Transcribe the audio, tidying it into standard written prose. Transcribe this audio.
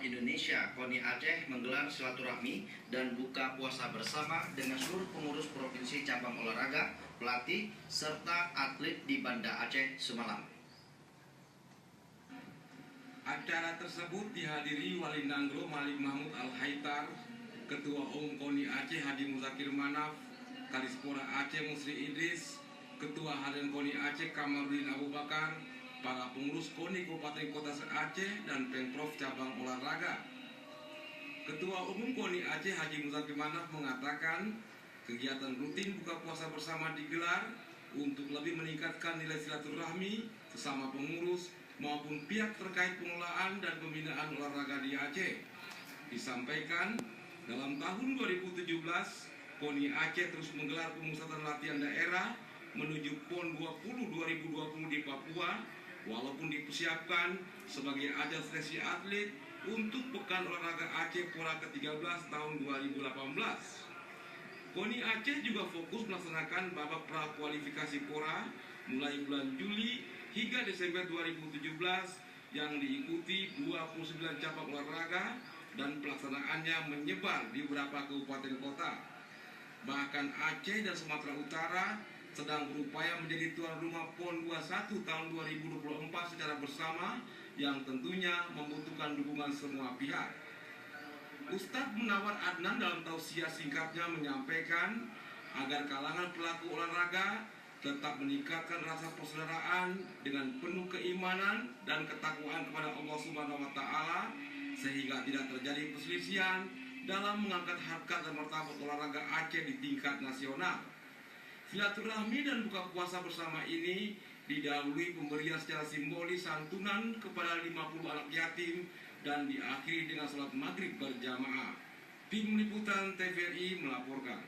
Indonesia KONI Aceh menggelar silaturahmi dan buka puasa bersama dengan seluruh pengurus provinsi cabang olahraga, pelatih, serta atlet di Banda Aceh semalam. Acara tersebut dihadiri Wali Nanggro Malik Mahmud Al-Haitar, Ketua Umum KONI Aceh Haji Muzakir Manaf, Kadispora Aceh Musri Idris, Ketua Harian KONI Aceh Kamarudin Abu Bakar, para pengurus KONI Kabupaten Kota Aceh dan Pemprov Cabang Olahraga. Ketua Umum KONI Aceh Haji Muzakir Manaf mengatakan kegiatan rutin buka puasa bersama digelar untuk lebih meningkatkan nilai silaturahmi sesama pengurus maupun pihak terkait pengelolaan dan pembinaan olahraga di Aceh. Disampaikan dalam tahun 2017 KONI Aceh terus menggelar pemusatan latihan daerah menuju PON 2020 di Papua, walaupun dipersiapkan sebagai ajang seleksi atlet untuk Pekan Olahraga Aceh Pora ke-13 tahun 2018. KONI Aceh juga fokus melaksanakan babak prakualifikasi Pora mulai bulan Juli hingga Desember 2017 yang diikuti 29 cabang olahraga dan pelaksanaannya menyebar di beberapa kabupaten kota. Bahkan Aceh dan Sumatera Utara sedang berupaya menjadi tuan rumah PON 21 tahun 2024 secara bersama yang tentunya membutuhkan dukungan semua pihak. Ustadz Munawar Adnan dalam tausiah singkatnya menyampaikan agar kalangan pelaku olahraga tetap meningkatkan rasa persaudaraan dengan penuh keimanan dan ketakwaan kepada Allah Subhanahu wa taala sehingga tidak terjadi perselisihan dalam mengangkat harkat dan martabat olahraga Aceh di tingkat nasional. Silaturahmi dan buka puasa bersama ini didahului pemberian secara simbolis santunan kepada 50 anak yatim dan diakhiri dengan sholat maghrib berjamaah. Tim Liputan TVRI melaporkan.